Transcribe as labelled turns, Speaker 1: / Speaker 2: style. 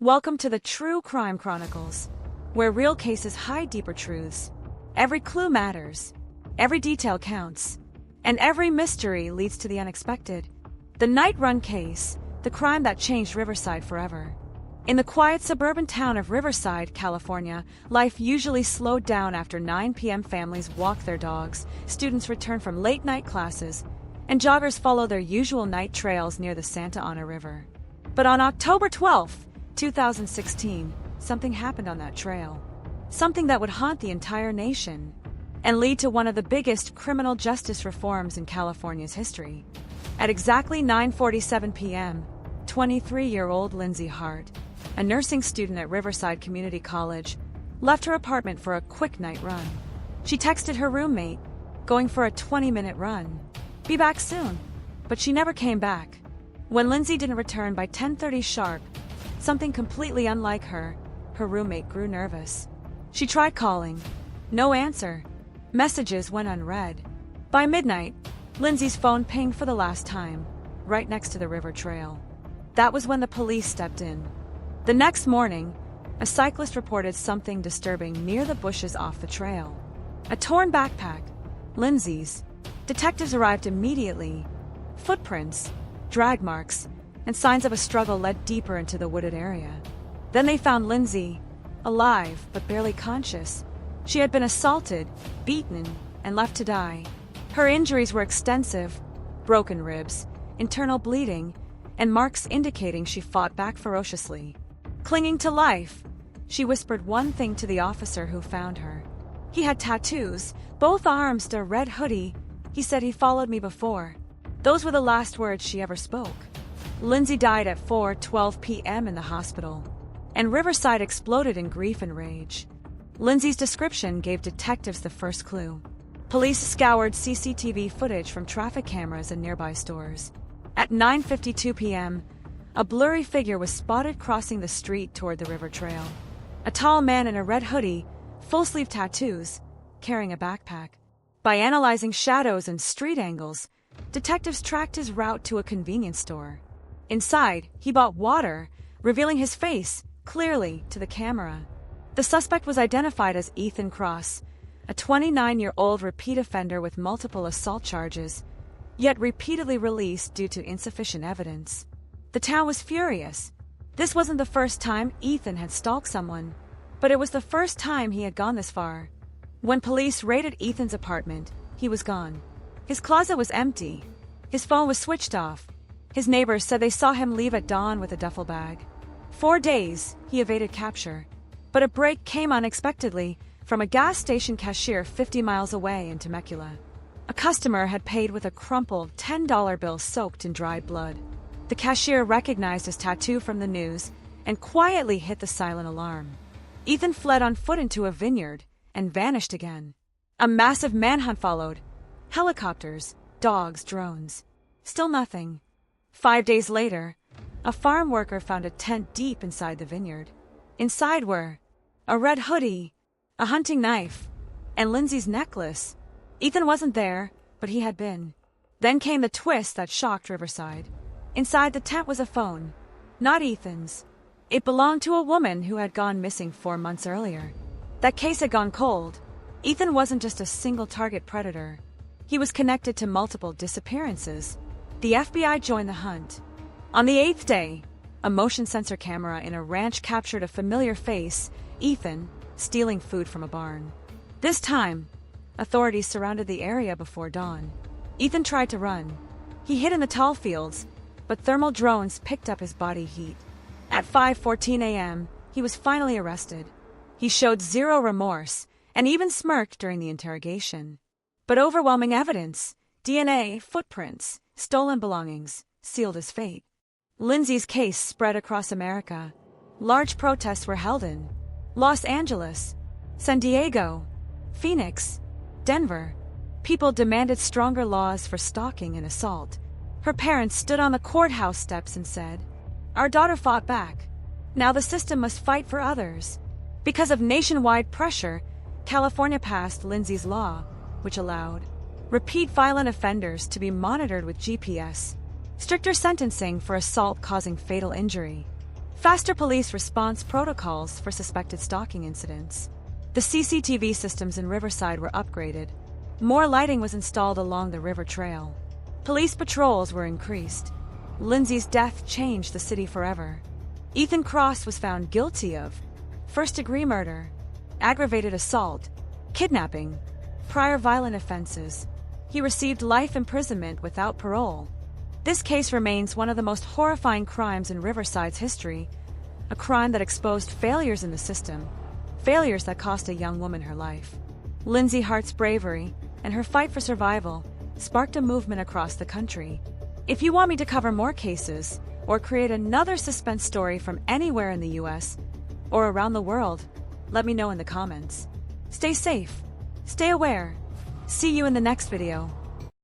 Speaker 1: Welcome to the True Crime Chronicles, where real cases hide deeper truths. Every clue matters, every detail counts, and every mystery leads to the unexpected. The Night Run case, the crime that changed Riverside forever. In the quiet suburban town of Riverside, California, life usually slowed down after 9 p.m. Families walked their dogs, students returned from late-night classes, and joggers followed their usual night trails near the Santa Ana River. But on October 12, 2016, something happened on that trail. Something that would haunt the entire nation and lead to one of the biggest criminal justice reforms in California's history. At exactly 9:47 p.m., 23-year-old Lindsay Hart, a nursing student at Riverside Community College, left her apartment for a quick night run. She texted her roommate, going for a 20-minute run. "Be back soon." But she never came back. When Lindsay didn't return by 10:30 sharp, something completely unlike her roommate grew nervous. She tried calling. No answer. Messages went unread. By midnight, Lindsay's phone pinged for the last time, right next to the river trail. That was when the police stepped in. The next morning, a cyclist reported something disturbing near the bushes off the trail. A torn backpack, Lindsay's. Detectives arrived immediately. Footprints, drag marks, and signs of a struggle led deeper into the wooded area. Then they found Lindsay, alive but barely conscious. She had been assaulted, beaten, and left to die. Her injuries were extensive: broken ribs, internal bleeding, and marks indicating she fought back ferociously. Clinging to life, she whispered one thing to the officer who found her. He had tattoos, both arms, a red hoodie. He said he followed me before. Those were the last words she ever spoke. Lindsay died at 4:12 p.m. in the hospital, and Riverside exploded in grief and rage. Lindsay's description gave detectives the first clue. Police scoured CCTV footage from traffic cameras and nearby stores. At 9:52 p.m., a blurry figure was spotted crossing the street toward the river trail. A tall man in a red hoodie, full-sleeve tattoos, carrying a backpack. By analyzing shadows and street angles, detectives tracked his route to a convenience store. Inside, he bought water, revealing his face clearly to the camera. The suspect was identified as Ethan Cross, a 29-year-old repeat offender with multiple assault charges, yet repeatedly released due to insufficient evidence. The town was furious. This wasn't the first time Ethan had stalked someone, but it was the first time he had gone this far. When police raided Ethan's apartment, he was gone. His closet was empty. His phone was switched off. His neighbors said they saw him leave at dawn with a duffel bag. 4 days, he evaded capture. But a break came unexpectedly from a gas station cashier 50 miles away in Temecula. A customer had paid with a crumpled $10 bill soaked in dried blood. The cashier recognized his tattoo from the news and quietly hit the silent alarm. Ethan fled on foot into a vineyard and vanished again. A massive manhunt followed. Helicopters, dogs, drones. Still nothing. 5 days later, a farm worker found a tent deep inside the vineyard. Inside were a red hoodie, a hunting knife, and Lindsay's necklace. Ethan wasn't there, but he had been. Then came the twist that shocked Riverside. Inside the tent was a phone. Not Ethan's. It belonged to a woman who had gone missing 4 months earlier. That case had gone cold. Ethan wasn't just a single target predator. He was connected to multiple disappearances. The FBI joined the hunt. On the 8th day, a motion sensor camera in a ranch captured a familiar face, Ethan, stealing food from a barn. This time, authorities surrounded the area before dawn. Ethan tried to run. He hid in the tall fields, but thermal drones picked up his body heat. At 5:14 a.m., he was finally arrested. He showed zero remorse and even smirked during the interrogation. But overwhelming evidence, DNA, footprints, stolen belongings, sealed his fate. Lindsay's case spread across America. Large protests were held in Los Angeles, San Diego, Phoenix, Denver. People demanded stronger laws for stalking and assault. Her parents stood on the courthouse steps and said, "Our daughter fought back. Now the system must fight for others." Because of nationwide pressure, California passed Lindsay's law, which allowed repeat violent offenders to be monitored with GPS, stricter sentencing for assault causing fatal injury, faster police response protocols for suspected stalking incidents. The CCTV systems in Riverside were upgraded. More lighting was installed along the river trail. Police patrols were increased. Lindsay's death changed the city forever. Ethan Cross was found guilty of first-degree murder, aggravated assault, kidnapping, prior violent offenses. He received life imprisonment without parole. This case remains one of the most horrifying crimes in Riverside's history, a crime that exposed failures in the system, failures that cost a young woman her life. Lindsay Hart's bravery and her fight for survival sparked a movement across the country. If you want me to cover more cases or create another suspense story from anywhere in the US or around the world, let me know in the comments. Stay safe, stay aware. See you in the next video.